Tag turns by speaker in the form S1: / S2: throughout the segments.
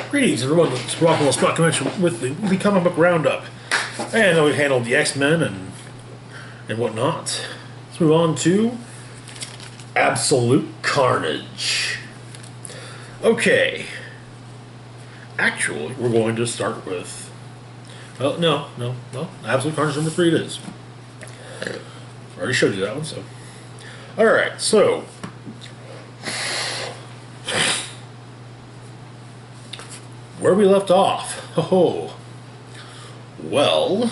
S1: Greetings, everyone. It's Rockwell Spot Convention with the comic book roundup, and we handled the X-Men and whatnot. Let's move on to Absolute Carnage. Okay, actually, we're going to start with. Well, no. Absolute Carnage number 3 it is. I already showed you that one, so. All right, so. Where we left off. Oh, well,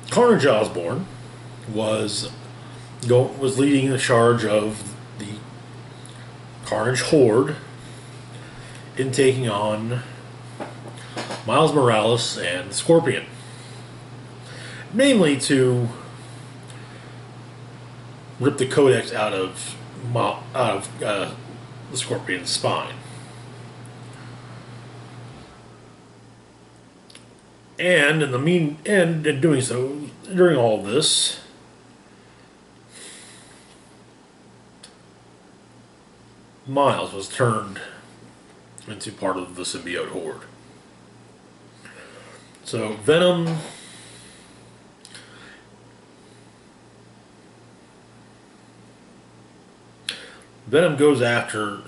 S1: Carnage Osborn was leading the charge of the Carnage Horde in taking on Miles Morales and Scorpion, mainly to rip the codex out of the Scorpion's spine. And in doing so, during all of this, Miles was turned into part of the symbiote horde. So Venom goes after.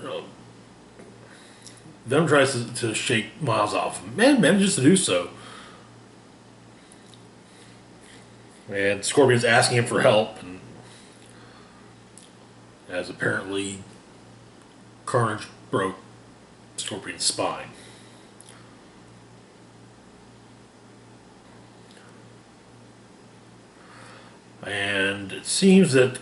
S1: Venom tries to shake Miles off. Man manages to do so. And Scorpion's asking him for help, and as apparently Carnage broke Scorpion's spine. And it seems that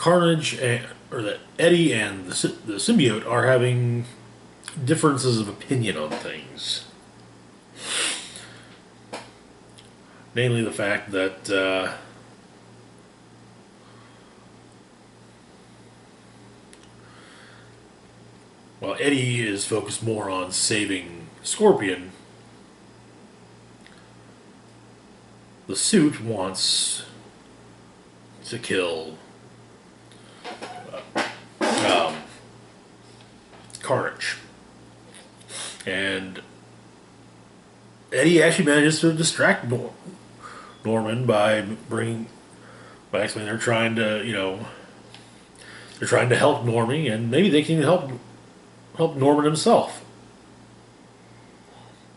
S1: that Eddie and the symbiote are having differences of opinion on things. Namely the fact that while Eddie is focused more on saving Scorpion, the suit wants to kill Carnage. And Eddie actually manages to distract Norman by explaining they're trying to help Normie, and maybe they can even help Norman himself.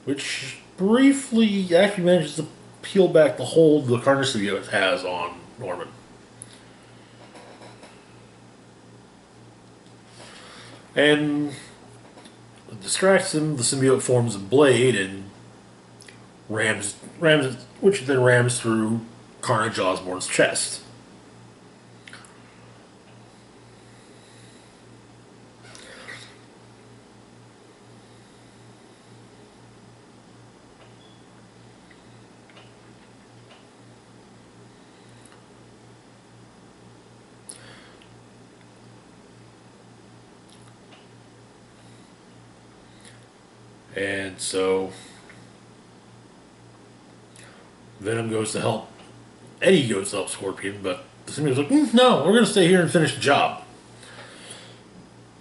S1: Which briefly actually manages to peel back the hold the Carnage symbiote has on Norman. And it distracts him. The symbiote forms a blade and rams which then rams through Carnage Osborn's chest. And so Venom goes to help. Eddie goes to help Scorpion, but the symbiote's like, no, we're going to stay here and finish the job.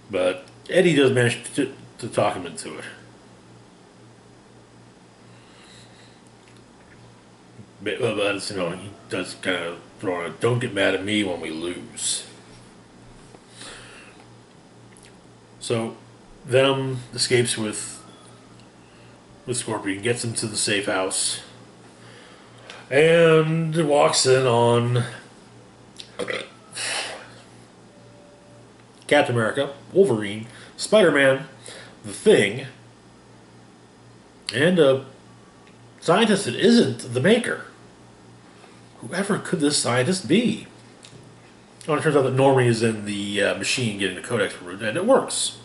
S1: But Eddie does manage to talk him into it. But he does kind of throw in a, don't get mad at me when we lose. So Venom escapes with Scorpion, gets him to the safe house, and walks in on Captain America, Wolverine, Spider-Man, The Thing, and a scientist that isn't the Maker. Whoever could this scientist be? Well, it turns out that Normie is in the machine getting the codex route, and it works.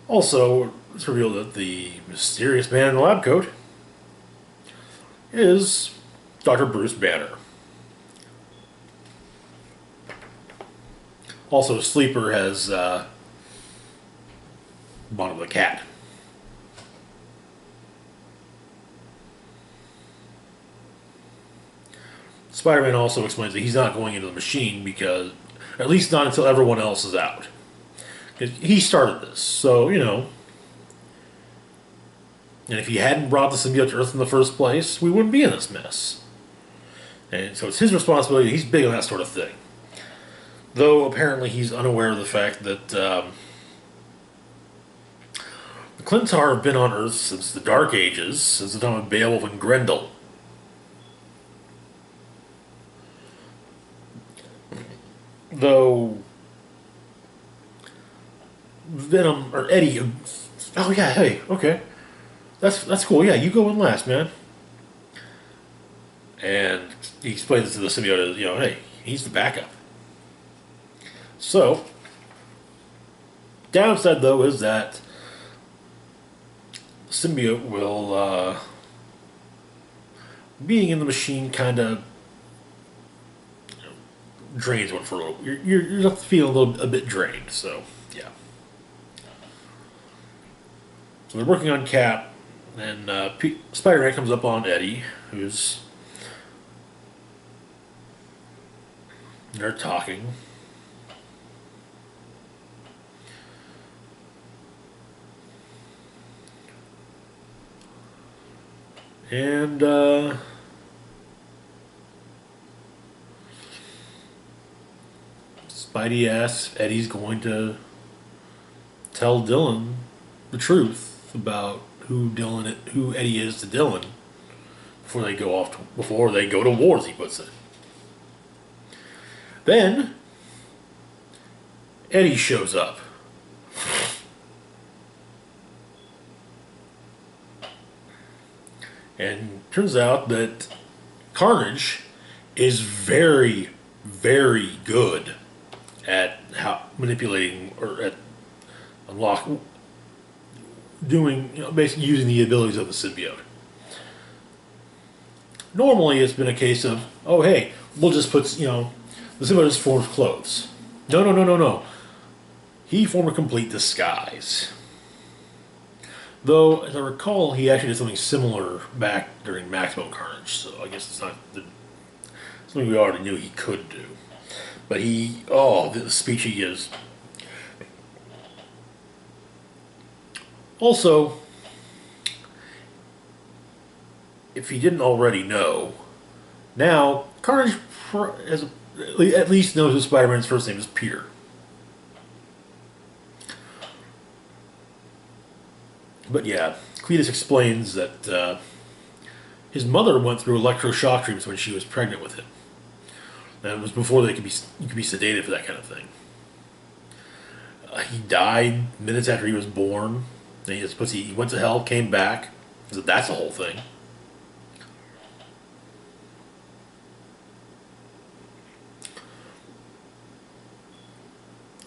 S1: Also, it's revealed that the mysterious man in the lab coat is Dr. Bruce Banner. Also, Sleeper has bonded with a cat. Spider-Man also explains that he's not going into the machine because, at least not until everyone else is out. Because he started this, so, you know. And if he hadn't brought the symbiote to Earth in the first place, we wouldn't be in this mess. And so it's his responsibility. He's big on that sort of thing. Though apparently he's unaware of the fact that the Clintar have been on Earth since the Dark Ages, since the time of Beowulf and Grendel. Though Venom or Eddie, oh yeah, hey, okay, that's cool. Yeah, you go in last, man. And he explains to the symbiote, you know, hey, he's the backup. So, downside though is that the symbiote will, being in the machine kind of drains one for a little. You're just feeling a bit drained. So yeah. So they're working on Cap, and Spider-Man comes up on Eddie, who's they're talking. And Spidey asks Eddie's going to tell Dylan the truth about who Eddie is to Dylan before they go to war, as he puts it. Then Eddie shows up. And turns out that Carnage is very, very good at manipulating or at doing, you know, basically using the abilities of the symbiote. Normally, it's been a case of, oh hey, we'll just put, you know, the symbiote just forms clothes. No. He formed a complete disguise. Though, as I recall, he actually did something similar back during Maximum Carnage, so I guess it's not something we already knew he could do. But the speech he gives. Also, if he didn't already know, now Carnage at least knows that Spider-Man's first name is Peter. But yeah, Cletus explains that his mother went through electroshock treatments when she was pregnant with him. And it was before you could be sedated for that kind of thing. He died minutes after he was born. And he went to hell, came back. So that's the whole thing.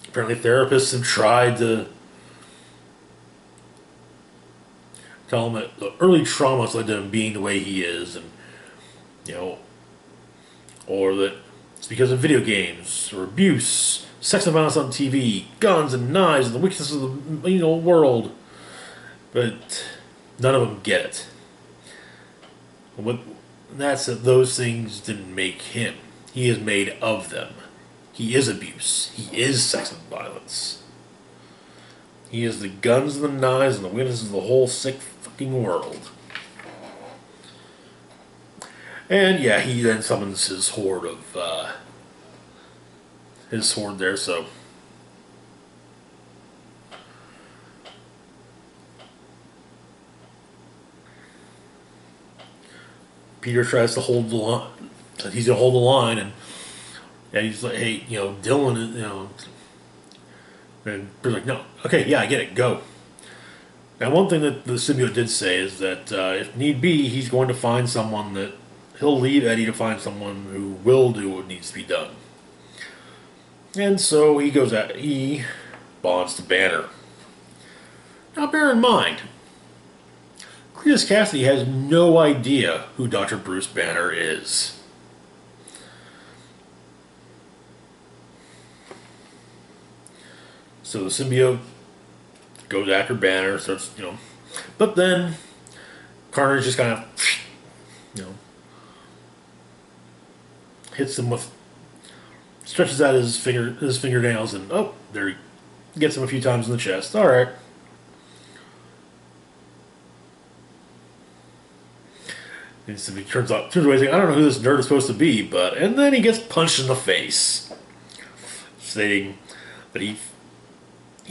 S1: Apparently therapists have tried to tell him that the early traumas led to him being the way he is, and you know, or that it's because of video games or abuse, sex and violence on TV, guns and knives, and the wickedness of the world. But none of them get it. That's that those things didn't make him. He is made of them. He is abuse. He is sex and violence. He is the guns and the knives and the wickedness of the whole sick fucking world. And yeah, he then summons his horde of his horde there. So Peter tries to hold the line. He's gonna hold the line, and he's like, "Hey, Dylan, And Peter's like, "No, okay, yeah, I get it. Go." Now, one thing that the symbiote did say is that if need be, he's going to find someone that he'll leave Eddie to find someone who will do what needs to be done. And so he bonds to Banner. Now, bear in mind, Cletus Cassidy has no idea who Dr. Bruce Banner is. So the symbiote goes after Banner, starts, but then Carnage just kind of, hits him with, stretches out his fingernails, and oh, there he gets him a few times in the chest. All right. He turns away saying, I don't know who this nerd is supposed to be, but... And then he gets punched in the face, stating that he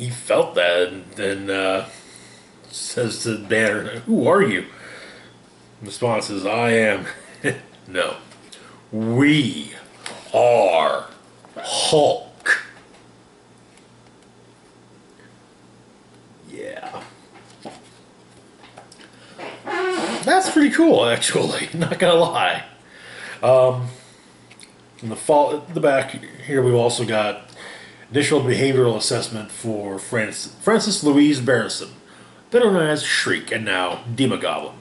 S1: felt that, and then says to Banner, who are you? In response says, I am... No. We are Hulk. Yeah. That's pretty cool, actually. Not gonna lie. In the back here, we've also got initial behavioral assessment for Francis Louise Barrison, better known as Shriek, and now Demogoblin.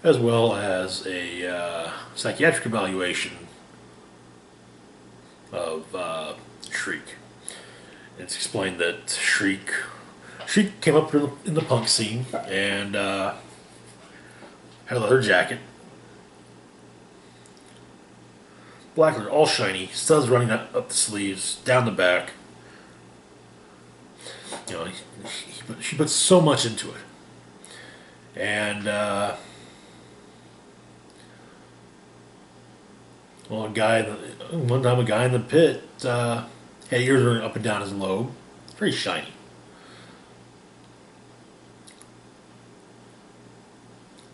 S1: As well as a psychiatric evaluation of Shriek. It's explained that Shriek came up in the punk scene and had a leather jacket, black leather, all shiny, studs running up the sleeves, down the back. You know, she put so much into it, and well, one time a guy in the pit had ears running up and down his lobe. It's very shiny.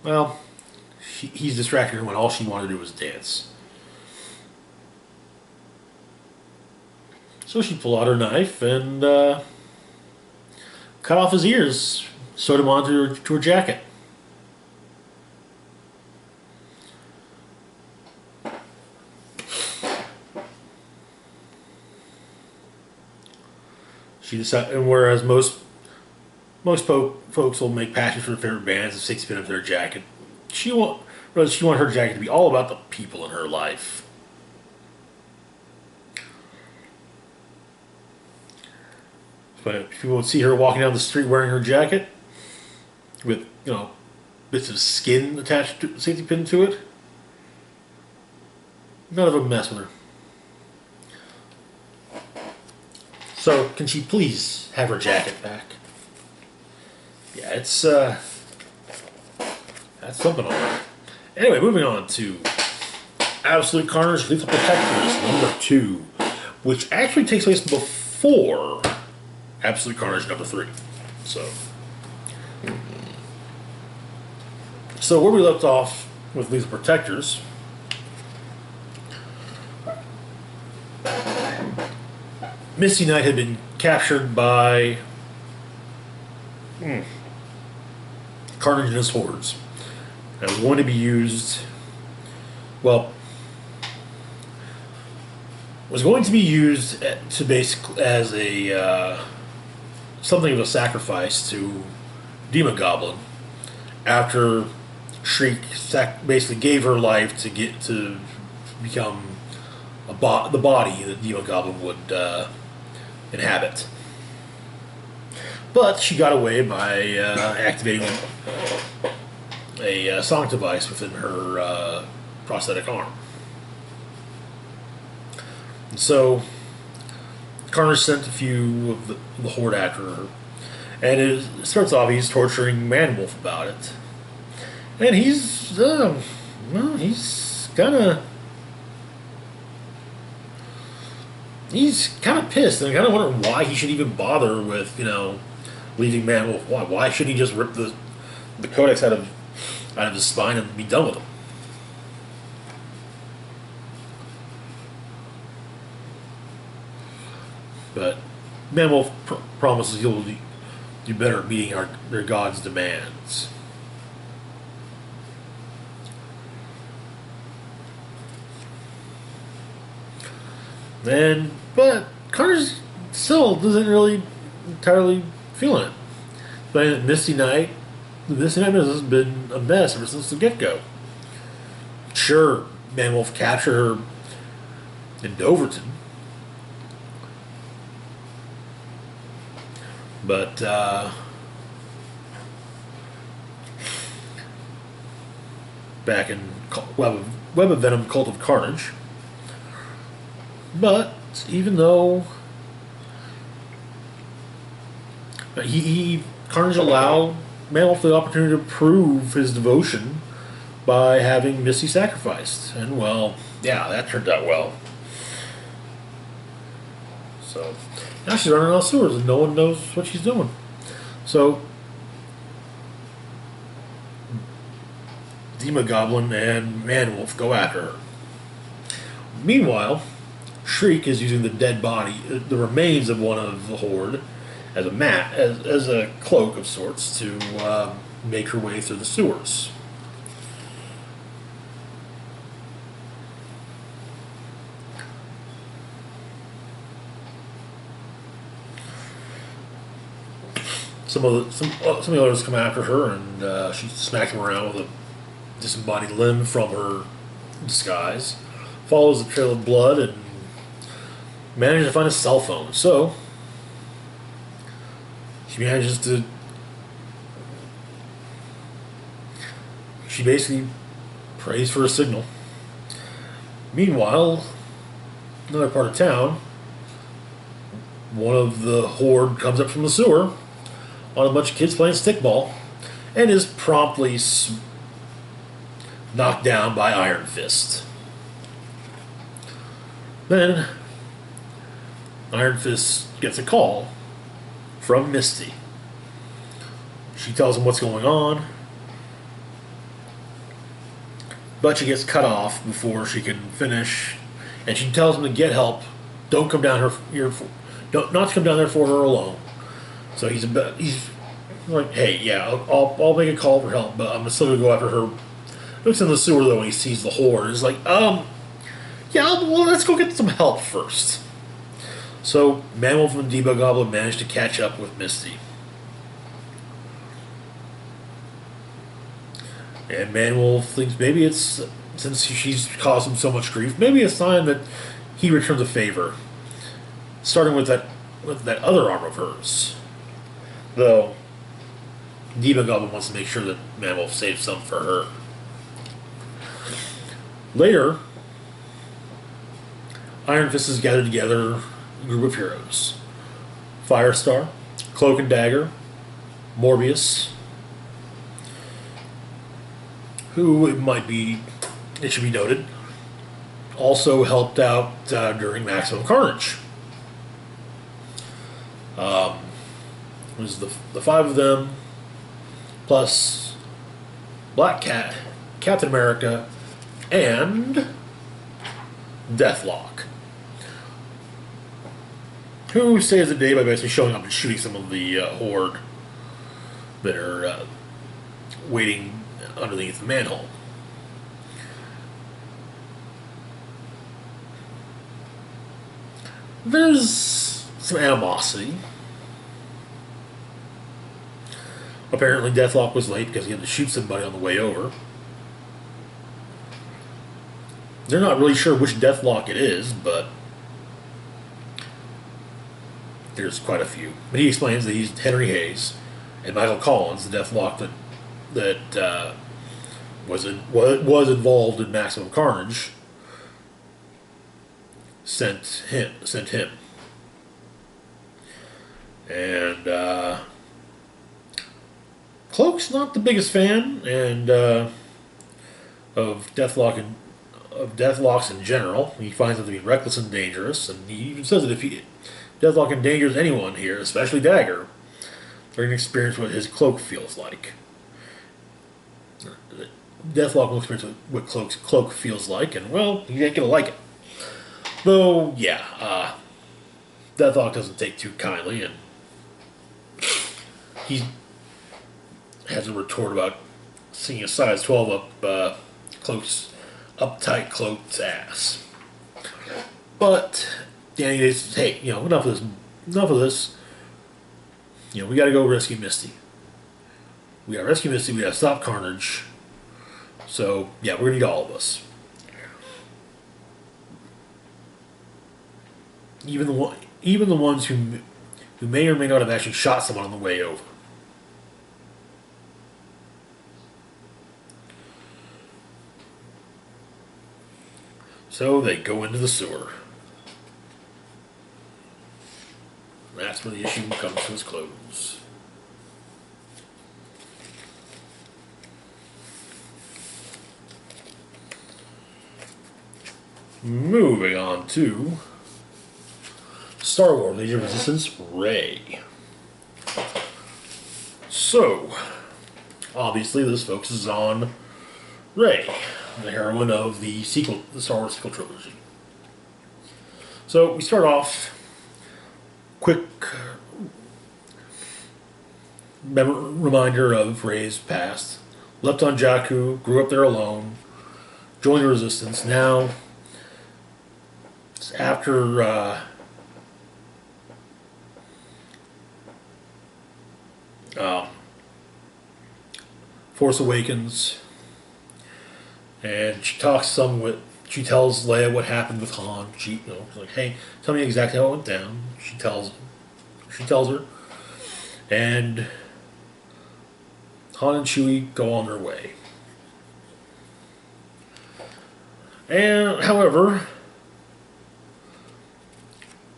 S1: Well, he's distracted her when all she wanted to do was dance. So she pulled out her knife and cut off his ears, sewed him onto her jacket. She decided, and whereas most folks will make patches for their favorite bands and stick spin up their jacket, she wanted her jacket to be all about the people in her life. But people would see her walking down the street wearing her jacket with, you know, bits of skin attached to safety pin to it. None of them mess with her. So, can she please have her jacket back? Yeah, it's, that's something on her. Anyway, moving on to Absolute Carnage, Lethal Protectors, number 2, which actually takes place before Absolute Carnage number 3. So where we left off with Lethal Protectors, Misty Knight had been captured by Carnage and his hordes. And was going to be used, well, was going to be used to basically as a something of a sacrifice to Demogoblin after Shriek basically gave her life to get to become the body that Demogoblin would inhabit. But she got away by activating a sonic device within her prosthetic arm. And so Carnage sent a few of the horde after her, and it starts off he's torturing Manwolf about it, and he's kind of pissed and kind of wondering why he should even bother with, you know, leaving Manwolf. Why shouldn't he just rip the codex out of his spine and be done with him? But Manwolf promises he'll do better at meeting their god's demands. But Carnage still doesn't really entirely feel it. But Misty Knight this nemesis has been a mess ever since the get-go. Sure, Man-Wolf captured her in Doverton, but back in Web of Venom, Cult of Carnage. But even though Carnage allowed Man-Wolf the opportunity to prove his devotion by having Misty sacrificed, and well, yeah, that turned out well. So now she's running out of sewers, and no one knows what she's doing. So Demogoblin and Man-Wolf go after her. Meanwhile, Shriek is using the dead body, the remains of one of the Horde, as a mat, as a cloak of sorts, to make her way through the sewers. Some of the others come after her, and she smacks them around with a disembodied limb from her disguise. Follows the trail of blood and manages to find a cell phone. So she manages to. She basically prays for a signal. Meanwhile, another part of town, one of the Horde comes up from the sewer on a bunch of kids playing stickball, and is promptly knocked down by Iron Fist. Then Iron Fist gets a call from Misty. She tells him what's going on, but she gets cut off before she can finish, and she tells him to get help. Don't come down here not to come down there for her alone. So he's like, hey, yeah, I'll make a call for help, but I'm still gonna go after her. Looks in the sewer though when he sees the Horde. He's like, yeah, well, let's go get some help first. So Man-Wolf and Demogoblin manage to catch up with Misty, and Man-Wolf thinks maybe it's, since she's caused him so much grief, maybe it's time that he returns a favor, starting with that other arm of hers. Though Demogoblin wants to make sure that Man-Wolf saves some for her. Later, Iron Fist has gathered together a group of heroes. Firestar, Cloak and Dagger, Morbius, who it should be noted, also helped out during Maximum Carnage. It was the five of them, plus Black Cat, Captain America, and Deathlock, who saves the day by basically showing up and shooting some of the Horde that are waiting underneath the manhole. There's some animosity. Apparently Deathlock was late because he had to shoot somebody on the way over. They're not really sure which Deathlock it is, but there's quite a few. But he explains that he's Henry Hayes, and Michael Collins, the Deathlock that was involved in Maximum Carnage, sent him. And Cloak's not the biggest fan, and of Deathlocks in general. He finds them to be reckless and dangerous, and he even says that if Deathlock endangers anyone here, especially Dagger, they're going to experience what his Cloak feels like. Deathlock will experience what Cloak feels like, and well, he ain't going to like it. Though, yeah, Deathlock doesn't take too kindly, and he has a retort about seeing a size 12 up Cloak's uptight Cloak's ass. But Danny says, hey, enough of this. We got to go rescue Misty. We got Rescue Misty, we got Stop Carnage. So, yeah, we're going to need all of us. Even the ones who may or may not have actually shot someone on the way over. So they go into the sewer. That's when the issue comes to its close. Moving on to Star Wars Age of Resistance Rey. So, obviously this focuses on Rey, the heroine of the Star Wars sequel trilogy. So we start off quick reminder of Rey's past. Left on Jakku, grew up there alone, joined the Resistance. Now, after Force Awakens, and she talks she tells Leia what happened with Han. She's like, "Hey, tell me exactly how it went down." She tells her, and Han and Chewie go on their way. And however,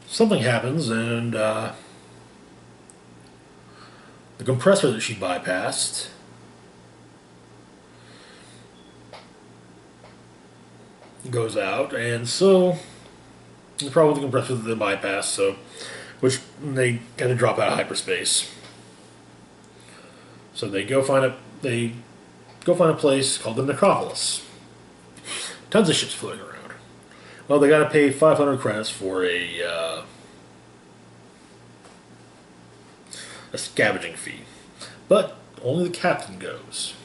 S1: something happens, and the compressor that she bypassed goes out, and so the problem with the compressor that they bypassed, which they kind of drop out of hyperspace. So they go find a place called the Necropolis. Tons of ships floating around. Well, they got to pay 500 credits for a scavenging fee, but only the captain goes.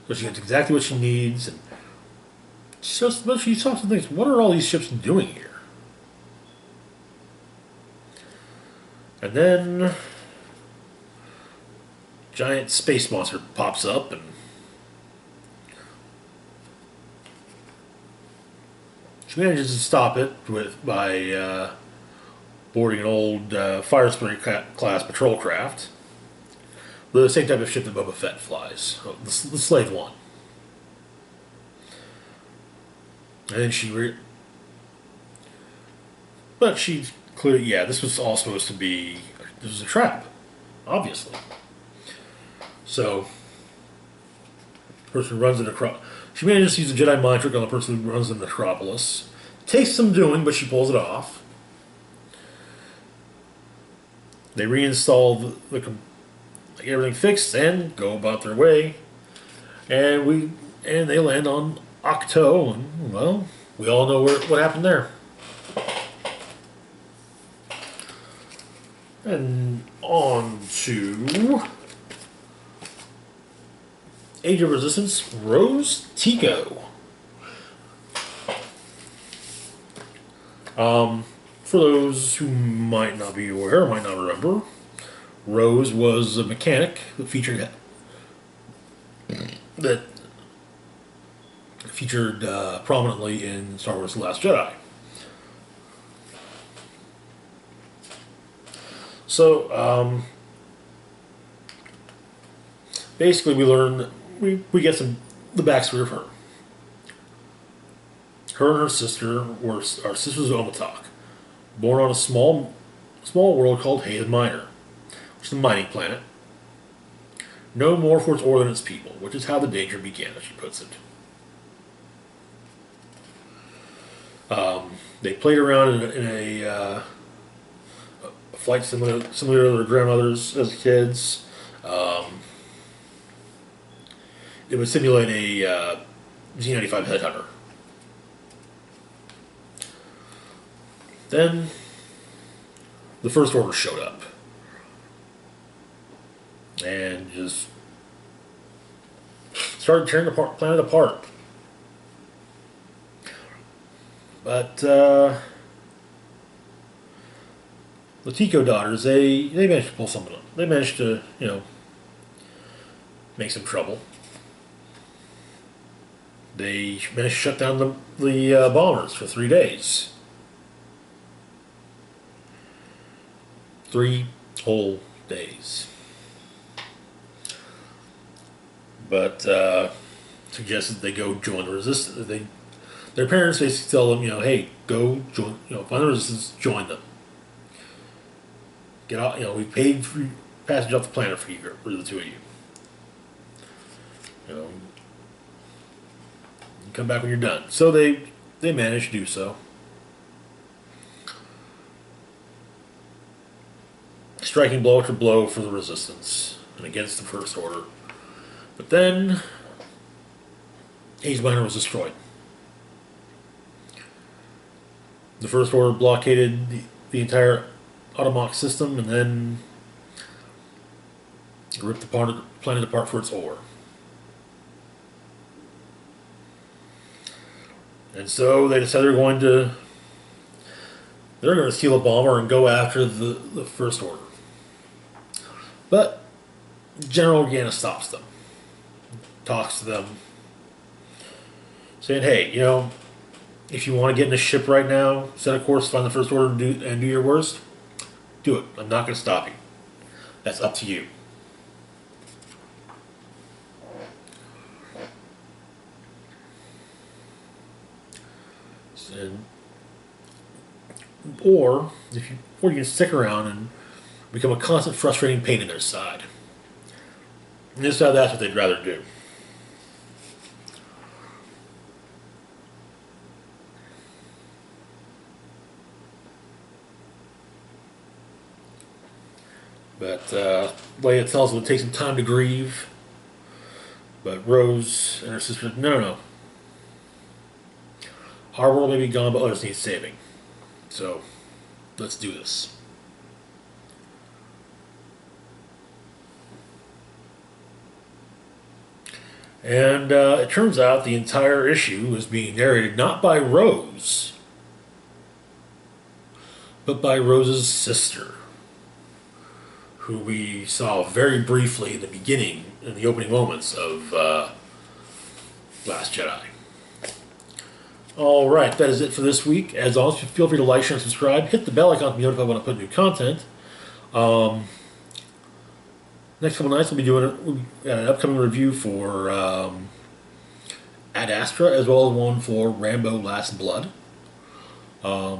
S1: So she gets exactly what she needs, and she talks and thinks, what are all these ships doing here? And then giant space monster pops up, and she manages to stop it by boarding an old Fire Spring class patrol craft. The same type of ship that Boba Fett flies, the Slave One. And then but she's clearly, this was all supposed to be, this was a trap, obviously. So, the person who runs the Necropolis, she manages to use a Jedi mind trick on the person who runs the Necropolis. Takes some doing, but she pulls it off. They reinstall everything fixed and go about their way, and they land on Octo, and well, we all know what happened there. And on to Age of Resistance Rose Tico. For those who might not be aware, might not remember, Rose was a mechanic that featured prominently in Star Wars: The Last Jedi. So basically, we get the backstory of her. Her and her sister are sisters of Omatok, born on a small world called Hayden Minor, which is a mining planet, known more for its ore than its people, which is how the danger began, as she puts it. They played around in a flight similar to their grandmothers as kids. It would simulate a Z-95 Headhunter. Then the First Order showed up and just started tearing the planet apart. But the Tico daughters, they managed to pull something up. They managed to, make some trouble. They managed to shut down the bombers for 3 days. 3 whole days. But suggested they go join the resistance. Their parents basically tell them, hey, go join, find the resistance, join them. Get out, we paid for passage off the planet for for the two of you. You come back when you're done. So they managed to do so. Striking blow after blow for the resistance and against the First Order. But then Ace Minor was destroyed. The First Order blockaded the entire Automox system and then ripped the planet apart for its ore. And so they decided they're going to steal a bomber and go after the First Order. But General Organa stops them, talks to them, saying, hey, if you want to get in a ship right now, set a course, find the First Order, and do your worst, do it. I'm not going to stop you. That's up to you. Or you can stick around and become a constant frustrating pain in their side. And that's what they'd rather do. But Leia tells them to take some time to grieve. But Rose and her sister, no. Our world may be gone, but others need saving. So, let's do this. And it turns out the entire issue is being narrated not by Rose, but by Rose's sister, who we saw very briefly in the beginning, in the opening moments of Last Jedi. Alright, that is it for this week. As always, feel free to like, share, and subscribe. Hit the bell icon to be notified when I put new content. Next couple nights we'll be doing an upcoming review for Ad Astra, as well as one for Rambo Last Blood. Yeah,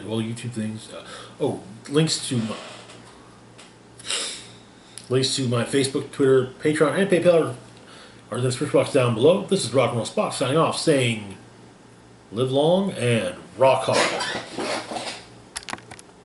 S1: well, YouTube things. Links to my Facebook, Twitter, Patreon, and PayPal are in the description box down below. This is Rock and Roll Spock signing off, saying, live long and rock hard.